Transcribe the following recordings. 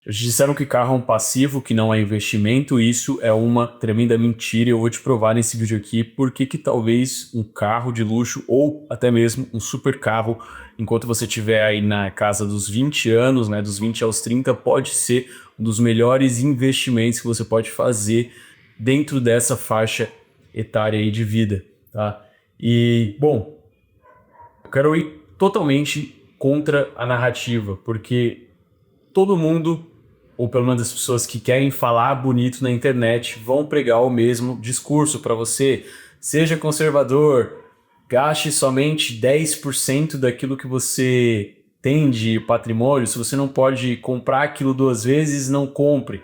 Já te disseram que carro é um passivo, que não é investimento, e isso é uma tremenda mentira. Eu vou te provar nesse vídeo aqui por que talvez um carro de luxo ou até mesmo um super carro, enquanto você estiver aí na casa dos 20 anos, né, dos 20 aos 30, pode ser um dos melhores investimentos que você pode fazer dentro dessa faixa etária aí de vida, tá? E, bom, eu quero ir totalmente contra a narrativa, porque todo mundo, ou pelo menos as pessoas que querem falar bonito na internet, vão pregar o mesmo discurso para você. Seja conservador, gaste somente 10% daquilo que você tem de patrimônio. Se você não pode comprar aquilo duas vezes, não compre.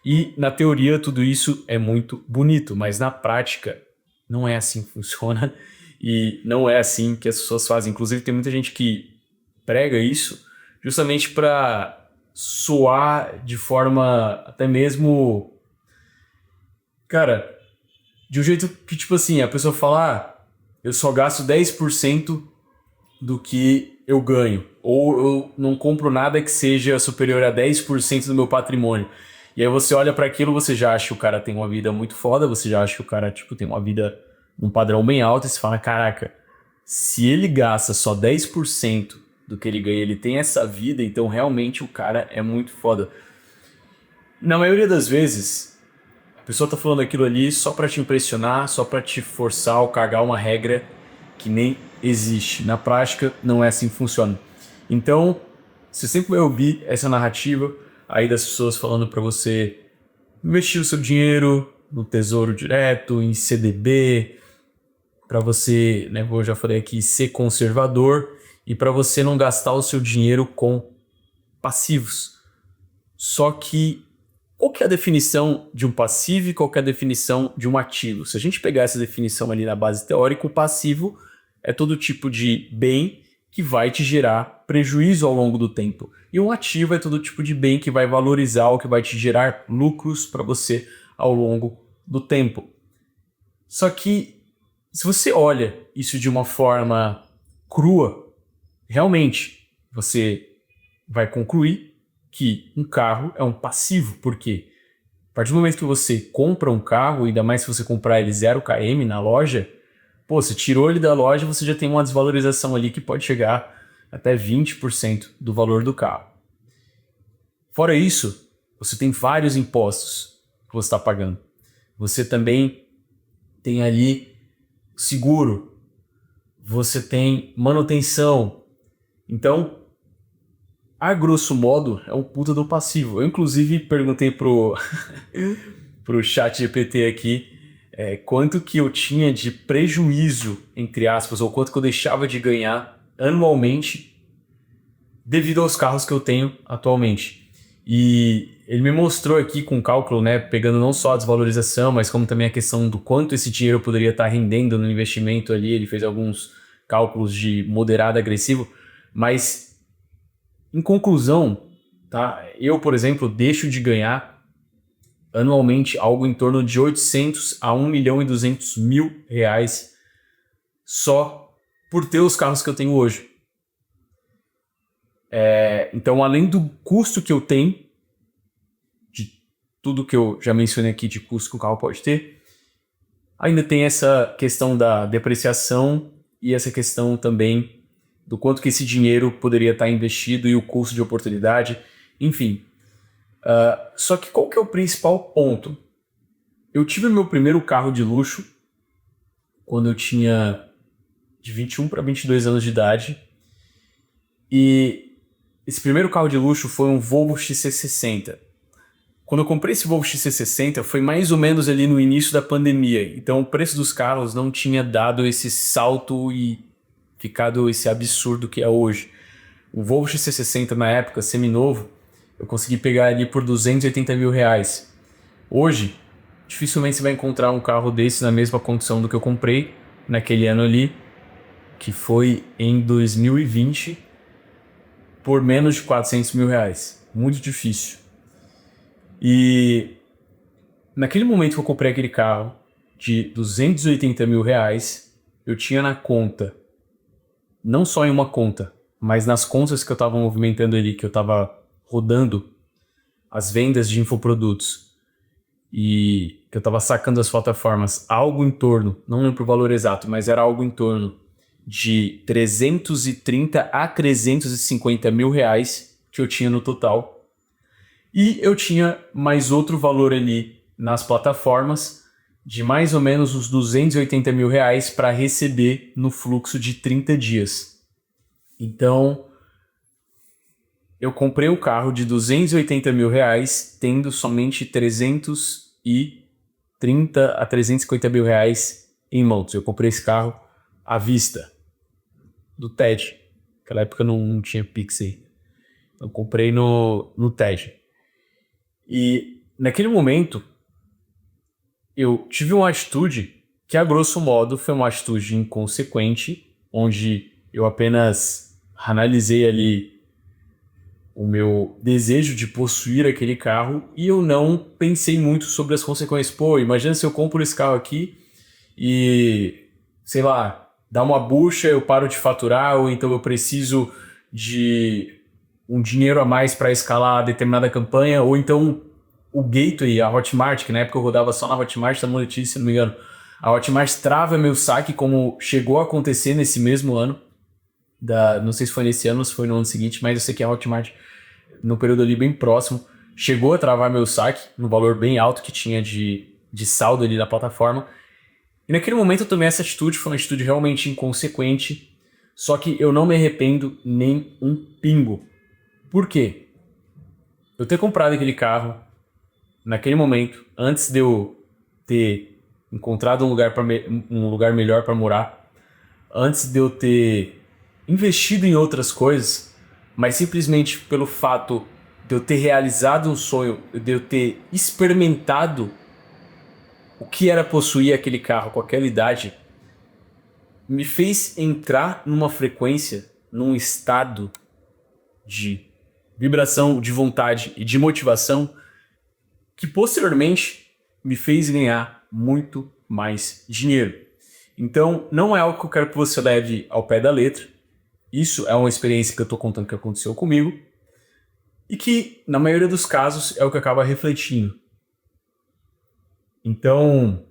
E na teoria tudo isso é muito bonito, mas na prática não é assim que funciona e não é assim que as pessoas fazem. Inclusive tem muita gente que prega isso justamente para soar de forma até mesmo, cara, de um jeito que, tipo assim, a pessoa fala, eu só gasto 10% do que eu ganho, ou eu não compro nada que seja superior a 10% do meu patrimônio. E aí você olha para aquilo, você já acha que o cara tem uma vida muito foda, você já acha que o cara, tipo, tem uma vida um padrão bem alto, e você fala, caraca, se ele gasta só 10% do que ele ganha, ele tem essa vida, então realmente o cara é muito foda. Na maioria das vezes, a pessoa tá falando aquilo ali só pra te impressionar, só pra te forçar ou cagar uma regra que nem existe. Na prática, não é assim que funciona. Então, você sempre vai ouvir essa narrativa aí das pessoas falando pra você investir o seu dinheiro no tesouro direto, em CDB, para você, né, eu já falei aqui, ser conservador e para você não gastar o seu dinheiro com passivos. Só que qual que é a definição de um passivo e qual que é a definição de um ativo? Se a gente pegar essa definição ali na base teórica, o passivo é todo tipo de bem que vai te gerar prejuízo ao longo do tempo. E um ativo é todo tipo de bem que vai valorizar ou que vai te gerar lucros para você ao longo do tempo. Só que se você olha isso de uma forma crua, realmente você vai concluir que um carro é um passivo, porque a partir do momento que você compra um carro, ainda mais se você comprar ele 0 km na loja, pô, você tirou ele da loja, você já tem uma desvalorização ali que pode chegar até 20% do valor do carro. Fora isso, você tem vários impostos que você está pagando. Você também tem ali seguro, você tem manutenção. Então, a grosso modo, é um puta do passivo. Eu, inclusive, perguntei pro chat GPT aqui quanto que eu tinha de prejuízo, entre aspas, ou quanto que eu deixava de ganhar anualmente devido aos carros que eu tenho atualmente. E ele me mostrou aqui com cálculo, né, pegando não só a desvalorização, mas como também a questão do quanto esse dinheiro poderia estar rendendo no investimento ali. Ele fez alguns cálculos de moderado a agressivo, mas em conclusão, tá? Eu, por exemplo, deixo de ganhar anualmente algo em torno de 800 a 1.200.000 reais só por ter os carros que eu tenho hoje. Então, além do custo que eu tenho, de tudo que eu já mencionei aqui de custo que o carro pode ter, ainda tem essa questão da depreciação e essa questão também do quanto que esse dinheiro poderia estar investido e o custo de oportunidade, enfim. Só que qual que é o principal ponto? Eu tive meu primeiro carro de luxo quando eu tinha de 21 para 22 anos de idade. E esse primeiro carro de luxo foi um Volvo XC60. Quando eu comprei esse Volvo XC60 foi mais ou menos ali no início da pandemia. Então o preço dos carros não tinha dado esse salto e ficado esse absurdo que é hoje. O Volvo XC60 na época, seminovo, eu consegui pegar ali por 280 mil reais. Hoje, dificilmente você vai encontrar um carro desse na mesma condição do que eu comprei naquele ano ali, que foi em 2020, por menos de 400 mil reais. Muito difícil. E naquele momento que eu comprei aquele carro de 280 mil reais, eu tinha na conta, não só em uma conta, mas nas contas que eu estava movimentando ali, que eu estava rodando, as vendas de infoprodutos e que eu estava sacando as plataformas algo em torno, não lembro o valor exato, mas era algo em torno de 330 a 350 mil reais que eu tinha no total. E eu tinha mais outro valor ali nas plataformas de mais ou menos uns 280 mil reais para receber no fluxo de 30 dias. Então, eu comprei um carro de 280 mil reais, tendo somente 330 a 350 mil reais em mãos. Eu comprei esse carro à vista, do TED. Naquela época não tinha Pix aí. Eu comprei no TED. E naquele momento, eu tive uma atitude que, a grosso modo, foi uma atitude inconsequente, onde eu apenas analisei ali o meu desejo de possuir aquele carro e eu não pensei muito sobre as consequências. Pô, imagina se eu compro esse carro aqui e, sei lá, dá uma bucha, eu paro de faturar, ou então eu preciso de um dinheiro a mais para escalar determinada campanha, ou então o Gateway, a Hotmart, que na época eu rodava só na Hotmart, da Monetize, se não me engano, a Hotmart trava meu saque, como chegou a acontecer nesse mesmo ano. Não sei se foi nesse ano ou se foi no ano seguinte, mas eu sei que a Hotmart, no período ali bem próximo, chegou a travar meu saque no valor bem alto que tinha de saldo ali na plataforma. E naquele momento eu tomei essa atitude, foi uma atitude realmente inconsequente, só que eu não me arrependo nem um pingo. Por quê? Eu ter comprado aquele carro naquele momento, antes de eu ter encontrado um lugar melhor para morar, antes de eu ter investido em outras coisas, mas simplesmente pelo fato de eu ter realizado um sonho, de eu ter experimentado o que era possuir aquele carro com aquela idade, me fez entrar numa frequência, num estado de vibração, de vontade e de motivação que posteriormente me fez ganhar muito mais dinheiro. Então, não é algo que eu quero que você leve ao pé da letra. Isso é uma experiência que eu estou contando que aconteceu comigo e que, na maioria dos casos, é o que acaba refletindo. Então,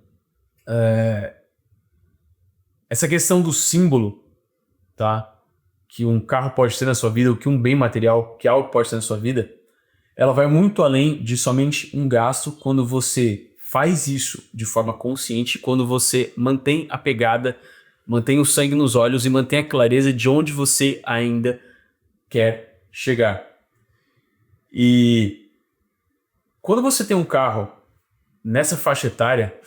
essa questão do símbolo, tá? Que um carro pode ter na sua vida, ou que um bem material, que algo pode ter na sua vida, ela vai muito além de somente um gasto quando você faz isso de forma consciente, quando você mantém a pegada, mantém o sangue nos olhos e mantém a clareza de onde você ainda quer chegar. E quando você tem um carro nessa faixa etária,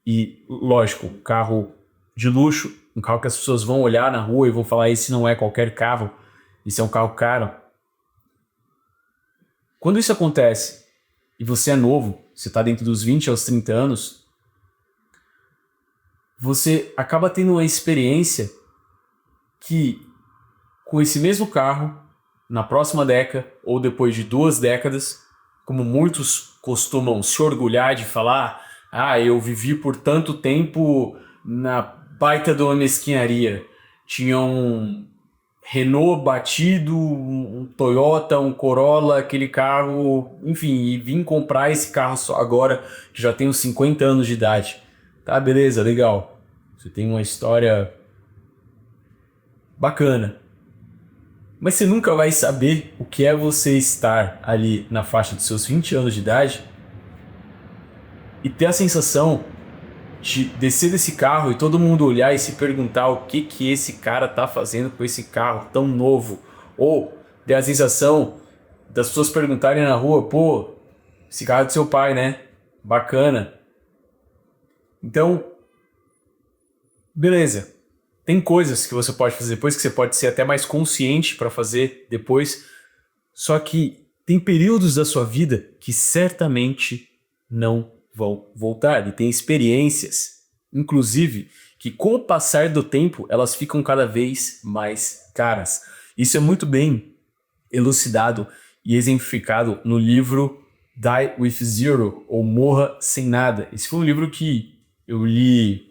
e lógico, um carro de luxo, um carro que as pessoas vão olhar na rua e vão falar, esse não é qualquer carro, esse é um carro caro. Quando isso acontece e você é novo, você está dentro dos 20 aos 30 anos, você acaba tendo uma experiência que, com esse mesmo carro, na próxima década ou depois de 2 décadas, como muitos costumam se orgulhar de falar, eu vivi por tanto tempo na baita de uma mesquinharia. Tinha um Renault batido, um Toyota, um Corolla, aquele carro, enfim, e vim comprar esse carro só agora, que já tenho 50 anos de idade. Tá, beleza, legal. Você tem uma história bacana. Mas você nunca vai saber o que é você estar ali na faixa dos seus 20 anos de idade e ter a sensação de descer desse carro e todo mundo olhar e se perguntar o que esse cara tá fazendo com esse carro tão novo. Ou ter a sensação das pessoas perguntarem na rua, pô, esse carro é do seu pai, né? Bacana. Então, beleza. Tem coisas que você pode fazer depois, que você pode ser até mais consciente para fazer depois. Só que tem períodos da sua vida que certamente não vão voltar. E tem experiências, inclusive, que com o passar do tempo, elas ficam cada vez mais caras. Isso é muito bem elucidado e exemplificado no livro Die with Zero, ou Morra Sem Nada. Esse foi um livro que eu li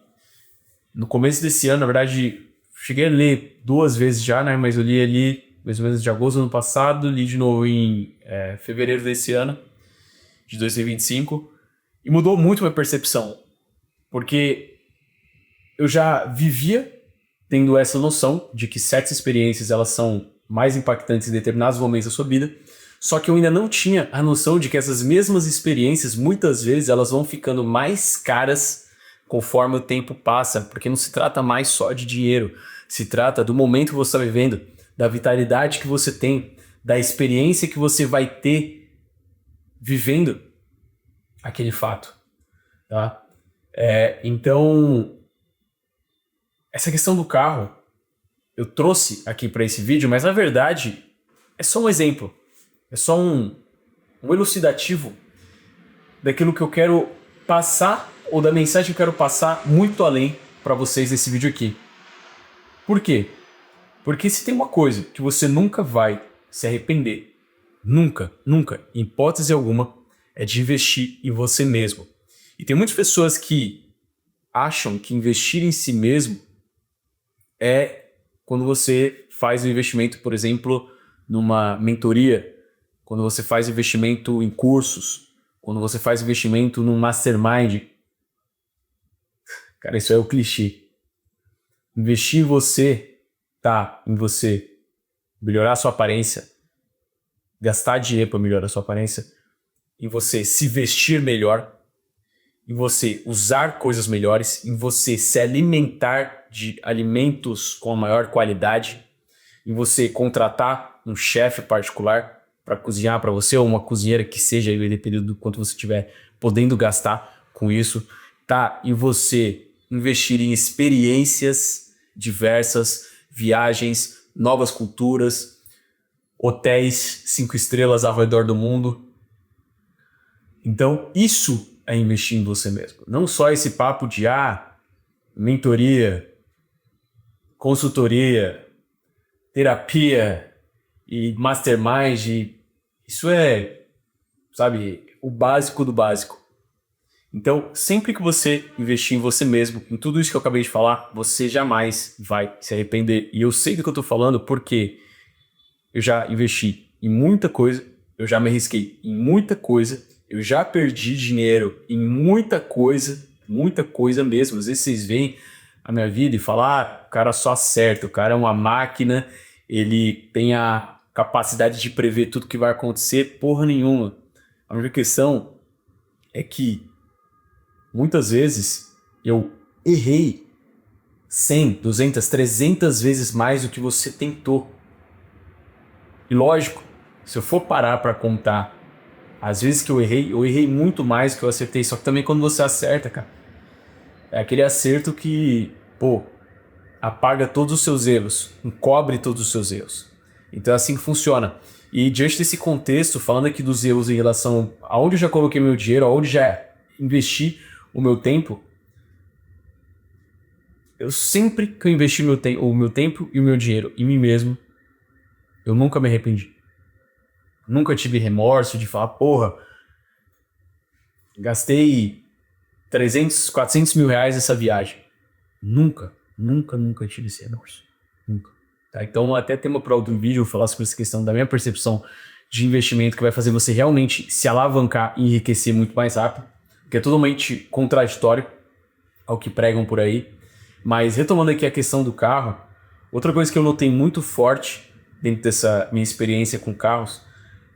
no começo desse ano. Na verdade, cheguei a ler 2 vezes já, né? Mas eu li ali mais ou menos de agosto do ano passado, li de novo em fevereiro desse ano, de 2025, e mudou muito minha percepção, porque eu já vivia tendo essa noção de que certas experiências elas são mais impactantes em determinados momentos da sua vida, só que eu ainda não tinha a noção de que essas mesmas experiências, muitas vezes, elas vão ficando mais caras conforme o tempo passa, porque não se trata mais só de dinheiro, se trata do momento que você está vivendo, da vitalidade que você tem, da experiência que você vai ter vivendo aquele fato, tá? Então, essa questão do carro, eu trouxe aqui para esse vídeo, mas na verdade é só um exemplo, é só um elucidativo daquilo que eu quero passar, ou da mensagem que eu quero passar muito além para vocês nesse vídeo aqui. Por quê? Porque se tem uma coisa que você nunca vai se arrepender, nunca, em hipótese alguma, é de investir em você mesmo. E tem muitas pessoas que acham que investir em si mesmo é quando você faz um investimento, por exemplo, numa mentoria, quando você faz investimento em cursos, quando você faz investimento num mastermind. Cara, isso é o clichê. Investir em você, tá? Em você melhorar a sua aparência, gastar dinheiro para melhorar a sua aparência, em você se vestir melhor, em você usar coisas melhores, em você se alimentar de alimentos com maior qualidade, em você contratar um chefe particular para cozinhar para você, ou uma cozinheira que seja, dependendo do quanto você estiver podendo gastar com isso, tá? E você investir em experiências diversas, viagens, novas culturas, hotéis 5 estrelas ao redor do mundo. Então, isso é investir em você mesmo. Não só esse papo de mentoria, consultoria, terapia e mastermind. Isso é, sabe, o básico do básico. Então, sempre que você investir em você mesmo, em tudo isso que eu acabei de falar, você jamais vai se arrepender. E eu sei do que eu tô falando porque eu já investi em muita coisa, eu já me arrisquei em muita coisa, eu já perdi dinheiro em muita coisa mesmo. Às vezes vocês veem a minha vida e falam, o cara só acerta, o cara é uma máquina, ele tem a capacidade de prever tudo que vai acontecer. Porra nenhuma. A única questão é que muitas vezes eu errei 100, 200, 300 vezes mais do que você tentou. E lógico, se eu for parar para contar as vezes que eu errei muito mais do que eu acertei. Só que também quando você acerta, cara, é aquele acerto que, apaga todos os seus erros, encobre todos os seus erros. Então é assim que funciona. E diante desse contexto, falando aqui dos erros em relação a onde eu já coloquei meu dinheiro, aonde já investi o meu tempo, eu sempre que eu investi o meu tempo e o meu dinheiro em mim mesmo, eu nunca me arrependi. Nunca tive remorso de falar, gastei 300, 400 mil reais nessa viagem. Nunca tive esse remorso. Nunca. Tá? Então, até tema para outro vídeo, eu vou falar sobre essa questão da minha percepção de investimento que vai fazer você realmente se alavancar e enriquecer muito mais rápido, que é totalmente contraditório ao que pregam por aí. Mas retomando aqui a questão do carro, outra coisa que eu notei muito forte dentro dessa minha experiência com carros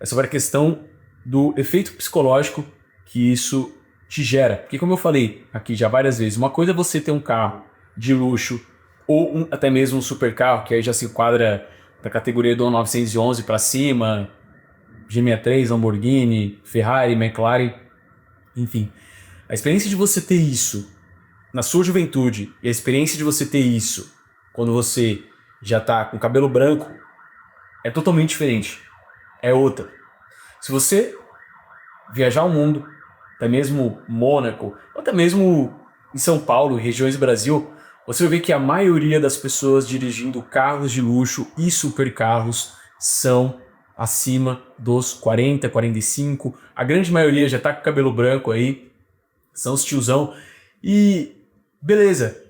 é sobre a questão do efeito psicológico que isso te gera. Porque como eu falei aqui já várias vezes, uma coisa é você ter um carro de luxo ou até mesmo um super carro, que aí já se enquadra da categoria do 911 para cima, G63, Lamborghini, Ferrari, McLaren, enfim. A experiência de você ter isso na sua juventude e a experiência de você ter isso quando você já está com cabelo branco é totalmente diferente. É outra. Se você viajar o mundo, até mesmo Mônaco, ou até mesmo em São Paulo, regiões do Brasil, você vai ver que a maioria das pessoas dirigindo carros de luxo e supercarros são acima dos 40, 45. A grande maioria já tá com cabelo branco aí, são os tiozão. E beleza,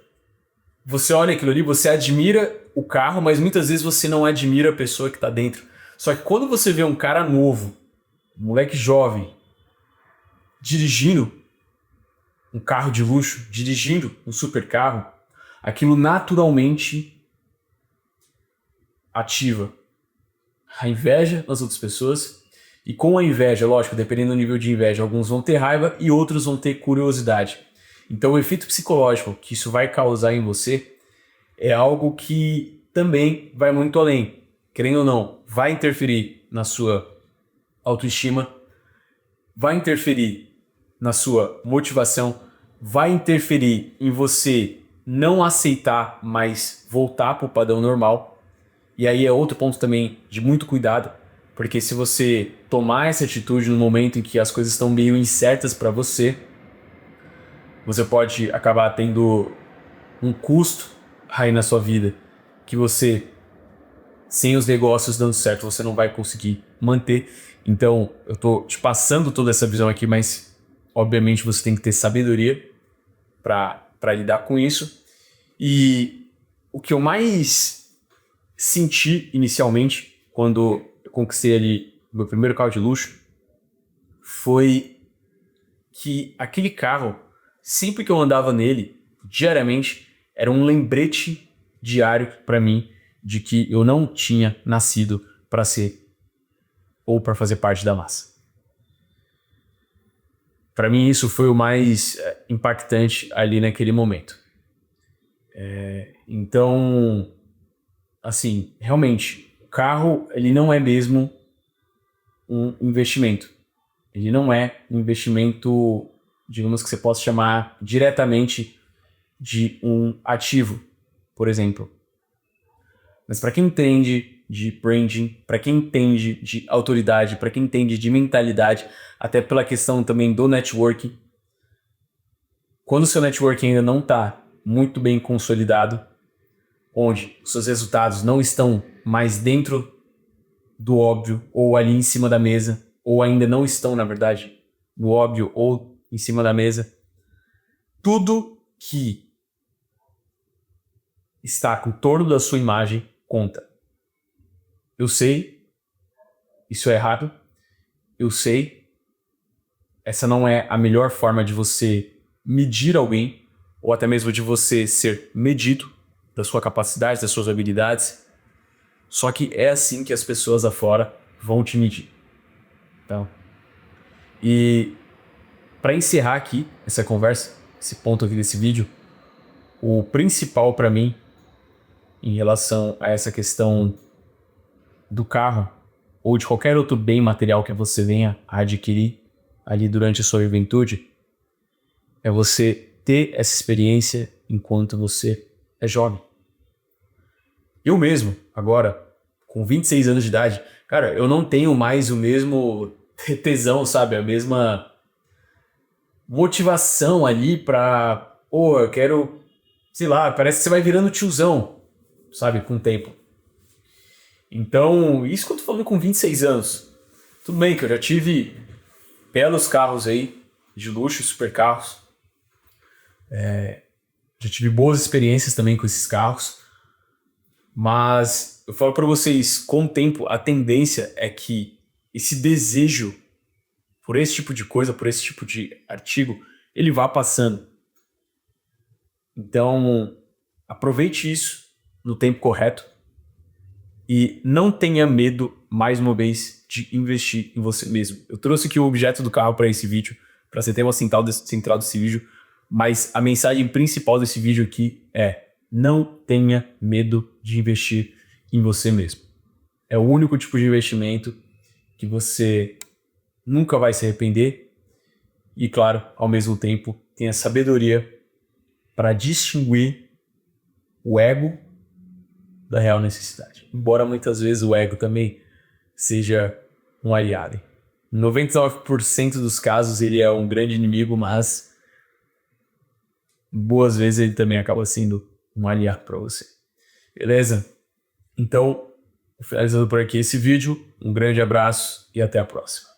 Você olha aquilo ali, você admira o carro, mas muitas vezes você não admira a pessoa que está dentro. Só que quando você vê um cara novo, um moleque jovem, dirigindo um carro de luxo, dirigindo um super carro, aquilo naturalmente ativa a inveja nas outras pessoas. E com a inveja, lógico, dependendo do nível de inveja, alguns vão ter raiva e outros vão ter curiosidade. Então o efeito psicológico que isso vai causar em você é algo que também vai muito além. Querendo ou não, vai interferir na sua autoestima, vai interferir na sua motivação, vai interferir em você não aceitar mais voltar para o padrão normal. E aí é outro ponto também de muito cuidado, porque se você tomar essa atitude no momento em que as coisas estão meio incertas para você, você pode acabar tendo um custo aí na sua vida que você, sem os negócios dando certo, você não vai conseguir manter. Então, eu tô te passando toda essa visão aqui, mas obviamente você tem que ter sabedoria para lidar com isso. E o que eu mais senti inicialmente quando eu conquistei ali meu primeiro carro de luxo foi que aquele carro, sempre que eu andava nele, diariamente, era um lembrete diário para mim de que eu não tinha nascido para ser ou para fazer parte da massa. Para mim isso foi o mais impactante ali naquele momento. Então, assim, realmente, o carro ele não é mesmo um investimento. Ele não é um investimento, digamos que você possa chamar diretamente de um ativo, por exemplo. Mas para quem entende de branding, para quem entende de autoridade, para quem entende de mentalidade, até pela questão também do networking, quando o seu networking ainda não está muito bem consolidado, onde os seus resultados não estão mais dentro do óbvio ou ali em cima da mesa, ou ainda não estão, na verdade, no óbvio ou em cima da mesa, tudo que está em torno da sua imagem conta. Eu sei, isso é errado. Eu sei, essa não é a melhor forma de você medir alguém, ou até mesmo de você ser medido da sua capacidade, das suas habilidades. Só que é assim que as pessoas afora vão te medir. Então, e para encerrar aqui essa conversa, esse ponto aqui desse vídeo, o principal para mim em relação a essa questão do carro ou de qualquer outro bem material que você venha a adquirir ali durante a sua juventude é você ter essa experiência enquanto você é jovem. Eu mesmo, agora, com 26 anos de idade, cara, eu não tenho mais o mesmo tesão, sabe? A mesma motivação ali pra... Pô, eu quero... Sei lá, parece que você vai virando tiozão, sabe? Com o tempo. Então, isso que eu tô falando com 26 anos. Tudo bem que eu já tive belos carros aí, de luxo, super carros. Já tive boas experiências também com esses carros. Mas eu falo pra vocês, com o tempo, a tendência é que esse desejo por esse tipo de coisa, por esse tipo de artigo, ele vá passando. Então, aproveite isso no tempo correto e não tenha medo, mais uma vez, de investir em você mesmo. Eu trouxe aqui o objeto do carro para esse vídeo, para você ter uma central desse vídeo, mas a mensagem principal desse vídeo aqui é: não tenha medo de investir em você mesmo. É o único tipo de investimento que você nunca vai se arrepender e, claro, ao mesmo tempo, tenha sabedoria para distinguir o ego da real necessidade. Embora muitas vezes o ego também seja um aliado. Em 99% dos casos ele é um grande inimigo, mas boas vezes ele também acaba sendo um aliado para você. Beleza? Então, finalizando por aqui esse vídeo, um grande abraço e até a próxima.